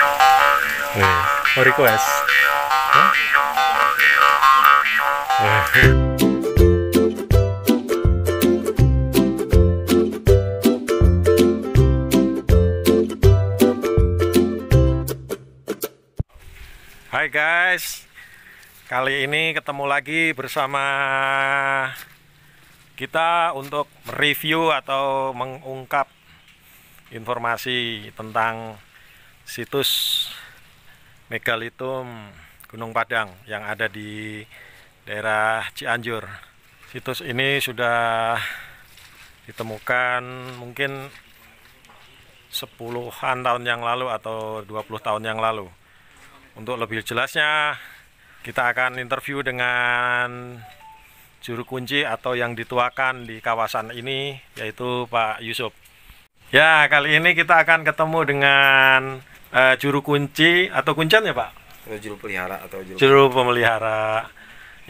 Nih, mau request. Hah? Hai guys, kali ini ketemu lagi bersama kita untuk mereview atau mengungkap informasi tentang situs Megalitum Gunung Padang yang ada di daerah Cianjur. Situs ini sudah ditemukan mungkin 10-an tahun yang lalu atau 20 tahun yang lalu. Untuk lebih jelasnya, kita akan interview dengan juru kunci atau yang dituakan di kawasan ini, yaitu Pak Yusuf. Ya, kali ini kita akan ketemu dengan juru kunci atau kuncen ya Pak? Juru pelihara atau juru pemelihara,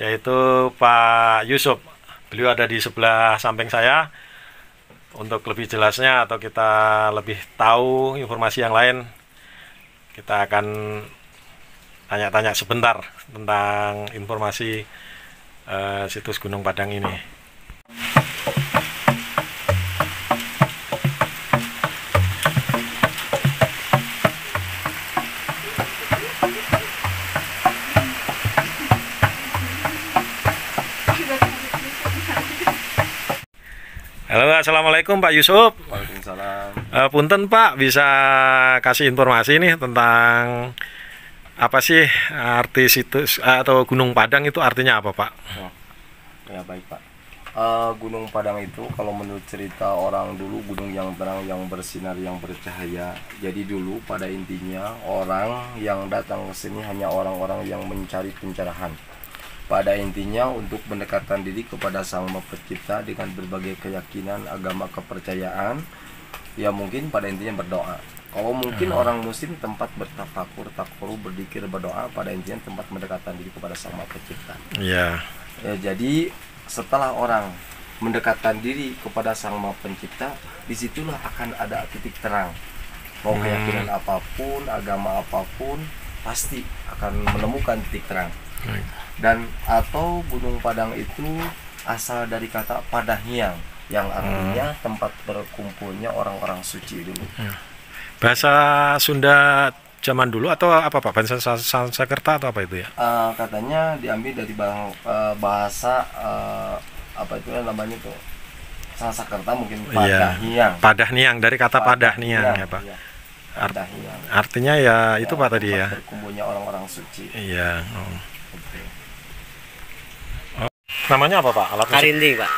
yaitu Pak Yusuf. Beliau ada di sebelah samping saya. Untuk lebih jelasnya atau kita lebih tahu informasi yang lain, kita akan tanya-tanya sebentar tentang informasi situs Gunung Padang ini. Halo, assalamualaikum Pak Yusuf. Waalaikumsalam. Punten Pak, bisa kasih informasi nih tentang apa sih arti situs atau Gunung Padang itu artinya apa Pak? Oh, ya baik Pak. Gunung Padang itu kalau menurut cerita orang dulu gunung yang terang, yang bersinar, yang bercahaya. Jadi dulu pada intinya orang yang datang ke sini hanya orang-orang yang mencari pencerahan. Pada intinya untuk mendekatkan diri kepada Sang Maha Pencipta dengan berbagai keyakinan, agama, kepercayaan. Ya mungkin pada intinya berdoa. Kalau mungkin orang muslim tempat bertafakur, takfuru, berzikir, berdoa, pada intinya tempat mendekatkan diri kepada Sang Maha Pencipta. Iya. Ya, jadi setelah orang mendekatkan diri kepada Sang Maha Pencipta, disitulah akan ada titik terang. Mau keyakinan apapun, agama apapun, pasti akan menemukan titik terang. Dan atau Gunung Padang itu asal dari kata Padahnyang, yang artinya tempat berkumpulnya orang-orang suci dulu. Bahasa Sunda zaman dulu atau apa Pak? Bahasa Sanskerta atau apa itu ya? Katanya diambil dari bahasa apa itu namanya tuh, Sanskerta mungkin Padahnyang. Padahnyang, dari kata Padahnyang ya Pak. Iya. Padahnyang. Artinya ya itu Pak tadi ya. Berkumpulnya orang-orang suci. Iya. Namanya apa Pak? Alat musik? Karinding Pak.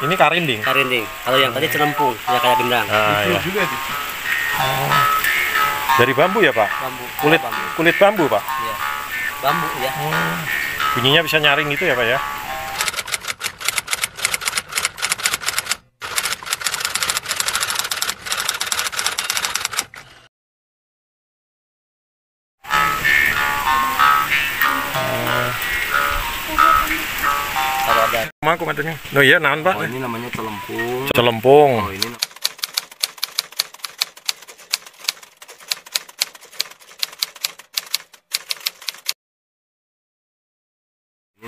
Ini karinding. Karinding. Kalau yang tadi celempung, ya kayak gendang. Ya. Dari bambu ya Pak? Bambu. Kulit bambu Pak? Iya. Bambu ya. Bunyinya bisa nyaring gitu ya Pak ya? Kalau ada Aku katanya. Oh iya, naon Pak? Oh, ini namanya celempung. Celempung. Oh, ini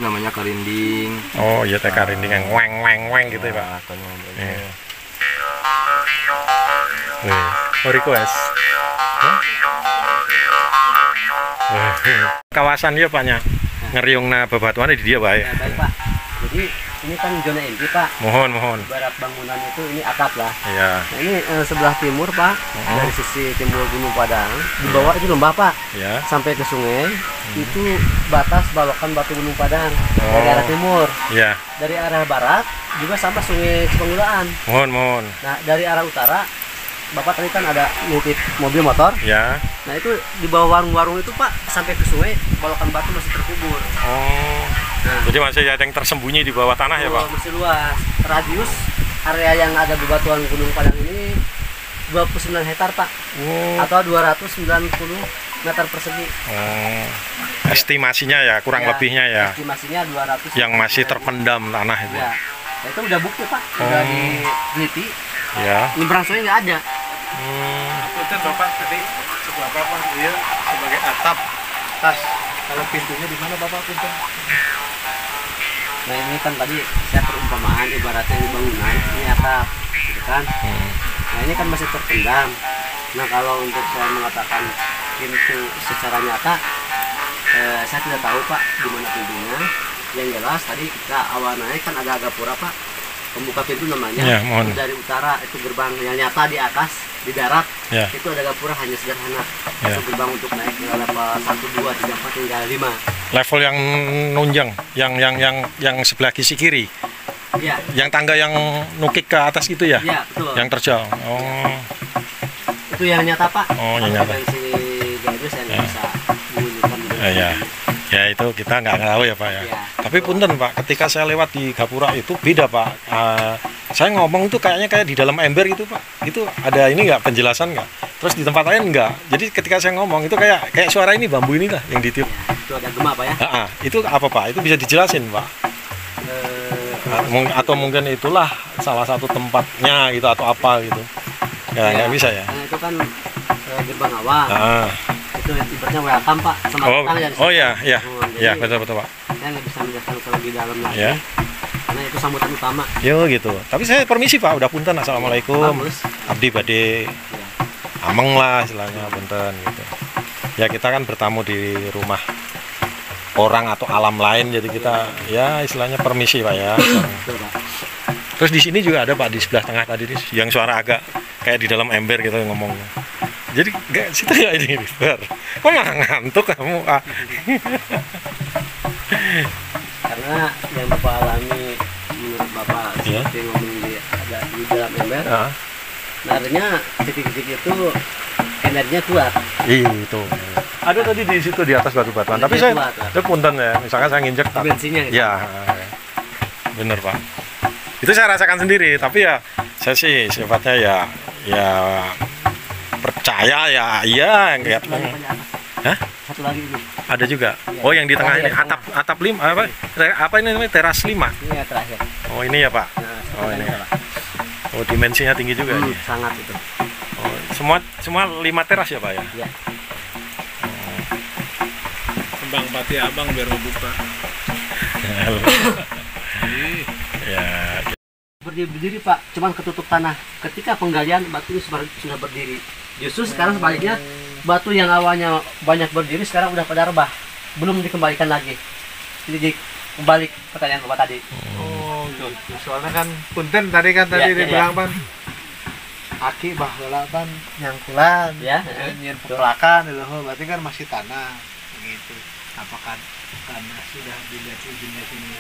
namanya karinding. Oh iya, teh karinding yang weng gitu ya Pak. Nih. Nih, mau request. Hah? Kawasan dia Paknya. Ngeriungna bebatuan di dia Pak ya. baik Pak. Jadi ini kan zona inti Pak. Mohon. Barat bangunan itu ini atap lah. Iya. Nah, ini sebelah timur Pak. Dari sisi timur Gunung Padang. Di bawah itu lembah Pak. Ya. Sampai ke sungai. Itu batas balokan batu Gunung Padang. Dari arah timur. Iya. Dari arah barat juga sama sungai Cipenggulaan. Mohon. Nah, dari arah utara, Bapak tadi kan ada nitip mobil motor. Ya. Nah, itu di bawah warung-warung itu Pak, sampai ke sungai, balokan batu masih terkubur. Oh. Nah, Jadi masih ada yang tersembunyi di bawah tanah ya Pak? masih luas. Radius area yang ada bebatuan Gunung Padang ini 29 hektar Pak. Atau 290 meter persegi. Estimasinya ya, kurang lebihnya ya. Estimasinya 200. Yang masih terpendam tanah itu. Ya. Nah, itu udah bukti Pak, udah diteliti. Ya. Nyebrang sungai nggak ada. punten Bapak tadi Bapak kan dia sebagai atap tas. Kalau pintunya di mana Bapak punten? Nah ini kan tadi saya perumpamaan ibaratnya ini bangunan, ini atap, gitu kan? Nah ini kan masih terpendam. Nah kalau untuk saya mengatakan pintu secara nyata, saya tidak tahu Pak di mana pintunya. Yang jelas tadi kita awal naik kan ada gapura Pak, pembuka pintu namanya. Ya, mohon. Dari utara itu gerbang yang nyata di atas, di darat Ya. itu ada gapura hanya sederhana. Ya. Itu gerbang untuk naik ke level 1, 2, 3, 4 hingga 5. Level yang nunjang, yang sebelah kiri, Iya, yang tangga yang nukik ke atas itu ya, iya betul. yang terjal. Oh, Itu yang nyata Pak. Oh, yang nyata. Si Gairus saya nggak Ya. bisa menunjukkan. ya. Ya itu kita nggak tahu ya Pak ya. Ya. Tapi punten Pak, ketika saya lewat di gapura itu beda Pak. Saya ngomong itu kayaknya kayak di dalam ember gitu Pak. Itu ada ini nggak penjelasan nggak? Terus di tempat lain nggak. Jadi ketika saya ngomong itu kayak suara ini bambu ini lah yang ditiup. Ya, itu ada gema Pak ya. Itu apa Pak? Itu bisa dijelasin Pak? Atau mungkin itulah salah satu tempatnya gitu atau apa gitu? Ya nggak bisa ya. Karena itu kan gerbang awal. Ah. Itu ibaratnya welcome Pak sama datang ya. di Oh situ. ya, ya, Jadi, ya betul Pak. Saya nggak bisa menjelaskan kalau di dalam lagi. Ya. Karena itu sambutan utama. Yo gitu. Tapi saya permisi Pak, udah punten. Assalamualaikum. Bagus. Abdi bade Ya. ameng lah istilahnya punten gitu. Ya kita kan bertamu di rumah orang atau alam lain, jadi kita ya istilahnya permisi Pak ya. Betul Pak. Terus di sini juga ada Pak di sebelah tengah tadi nih, yang suara agak kayak di dalam ember gitu ngomong. Jadi nggak situ ya ini Ber. Kok malah ngantuk kamu? Karena yang Bapak alami menurut Bapak Ya. seperti ngomong ada di dalam ember. Ah, Nah, artinya titik-titik itu energinya kuat. itu. Ada tadi di situ di atas batu-batuan. Tapi Iya, saya kuat, itu punten ya. Misalkan saya nginjek tak. Dimensinya gitu. Ya, bener Pak. Itu saya rasakan sendiri. Tapi ya saya sih sifatnya ya percaya ya iya Satu kayak lagi Pak, di atas. Hah? Satu lagi ini. Ada juga. Oh yang di tengah ini atap 5 apa ini namanya teras 5. Ini yang terakhir. Oh ini ya Pak. Nah, Oh, seperti ini. itu, Pak. Oh dimensinya tinggi juga ini. Sangat itu. Oh, semua 5 teras ya Pak ya. Ya. Kembang pati abang biar ngebuka. Ya. Berdiri Pak, cuman ketutup tanah. Ketika penggalian batu ini sudah berdiri. Justru sekarang sebaliknya batu yang awalnya banyak berdiri sekarang udah pada rebah, belum dikembalikan lagi. Jadi kembali pertanyaan Bapak tadi. Oh, gitu. Soalnya kan punten tadi kan Ya, dibilang Pan. Aki baheula pan nyangkulan, Ya, nyen pelakan loh, berarti kan masih tanah begitu. Apakah karena sudah dilihat sini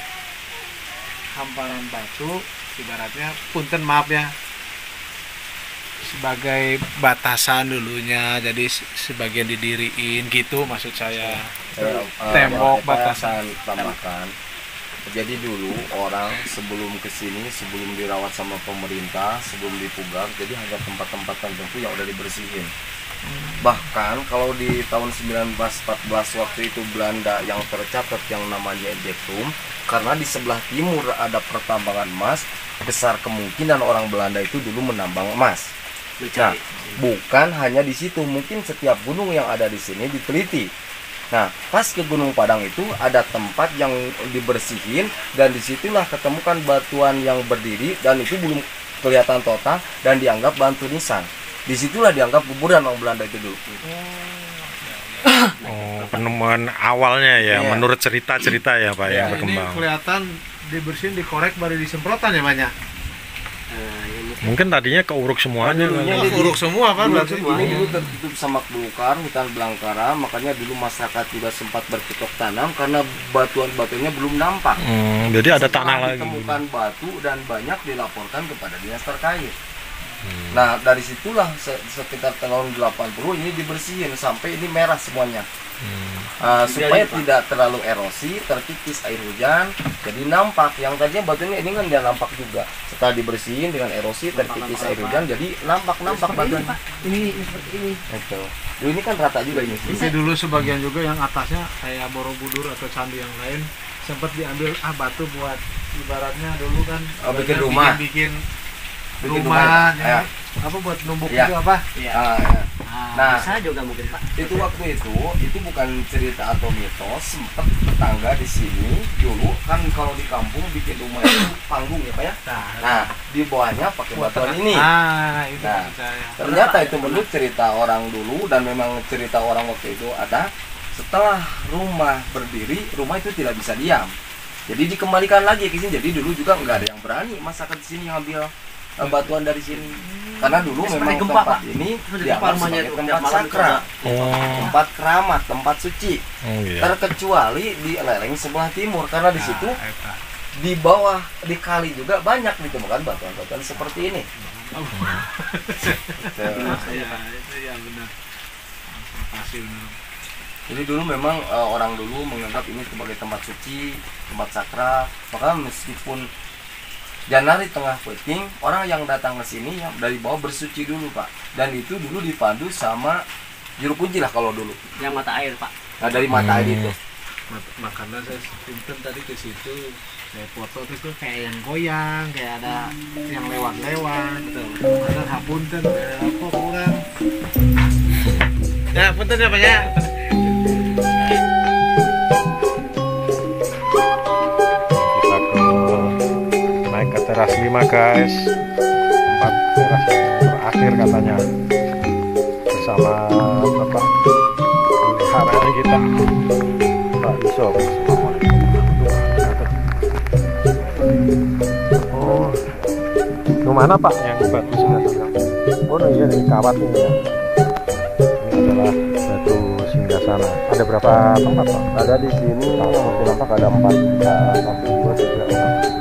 hamparan batu, ibaratnya punten maaf ya, sebagai batasan dulunya, jadi sebagian didiriin gitu maksud saya. Tembok batasan. tambahkan. Jadi dulu orang sebelum kesini, sebelum dirawat sama pemerintah, sebelum dipugar, jadi hanya tempat-tempat tertentu yang udah dibersihin. Bahkan kalau di tahun 1914 waktu itu Belanda yang tercatat yang namanya Ejektum, karena di sebelah timur ada pertambangan emas, besar kemungkinan orang Belanda itu dulu menambang emas. Nah, bukan hanya di situ, mungkin setiap gunung yang ada di sini diteliti. Nah, pas ke Gunung Padang itu ada tempat yang dibersihin dan disitulah ketemukan batuan yang berdiri dan itu belum kelihatan total dan dianggap batu nisan. Disitulah dianggap kuburan orang Belanda itu dulu. Oh, penemuan awalnya ya, Iya. menurut cerita-cerita ya Pak yang Iya, berkembang. Ini kelihatan dibersihin, dikorek, baru disemprotan ya banyak. Mungkin tadinya keuruk semuanya. Dulunya kan. ini Uruk semua kan Dulu, berarti. ini dulu tertutup sama belukar, hutan belangkara, makanya dulu masyarakat juga sempat bercocok tanam karena batuan-batuannya belum nampak. Jadi ada Setelah tanah lagi. ditemukan batu dan banyak dilaporkan kepada dinas terkait. Nah, dari situlah sekitar tahun 80 ini dibersihin sampai ini merah semuanya. Supaya tidak terlalu erosi, terkikis air hujan, jadi nampak. Yang tadinya batunya ini kan dia nampak juga. Setelah dibersihin dengan erosi, terkikis air hujan, jadi nampak batunya. Ini seperti ini. Itu. Ini kan rata juga ini. Tapi dulu sebagian juga yang atasnya kayak Borobudur atau candi yang lain sempat diambil batu buat ibaratnya dulu kan bikin rumah. bikin Bikin rumah rumah, ya. apa buat numbuk Ya. itu apa Ya. Nah, bisa juga mungkin Pak. itu waktu itu bukan cerita atau mitos. Sempet tetangga di sini dulu kan kalau di kampung bikin rumah itu panggung ya Pak ya. Nah, di bawahnya pakai batuan ini. Itu Nah, saya. ternyata itu menurut cerita orang dulu dan memang cerita orang waktu itu ada. Setelah rumah berdiri, rumah itu tidak bisa diam. Jadi dikembalikan lagi ke sini. Jadi dulu juga nggak ada yang berani masyarakat di sini ambil batuan dari sini. Karena dulu Seperti memang gempa, tempat Pak. ini Seperti dianggap gempa rumahnya sebagai itu, tempat tiap malam itu sakral, Oh, tempat keramat, tempat suci. iya. Terkecuali di lereng sebelah timur karena di situ Eta. di bawah di kali juga banyak ditemukan batuan-batuan seperti ini. Iya, itu ya benar. Pasti benar. Jadi dulu memang orang dulu menganggap ini sebagai tempat suci, tempat sakral. Maka meskipun Janari tengah peting, orang yang datang ke sini yang dari bawah bersuci dulu Pak. Dan itu dulu dipandu sama juru kunci lah kalau dulu. Yang mata air Pak. Nah dari mata air itu. Makanya saya simpen tadi ke situ. Saya foto terus kayak yang goyang, kayak ada yang lewat-lewat. Ada hapunten, apa kurang. Ya, punten ya Pak ya. Kita naik ke teras 5 guys, tempat teras yang terakhir katanya, bersama Bapak peliharaan kita, Pak Yusuf. Oh, itu mana Pak yang batu singgasana? Oh iya, ini kawat ini ya. Ini adalah batu singgasana. Ada berapa tempat Pak? Ada di sini mungkin apa ada 4, 1, 2, 3, 4.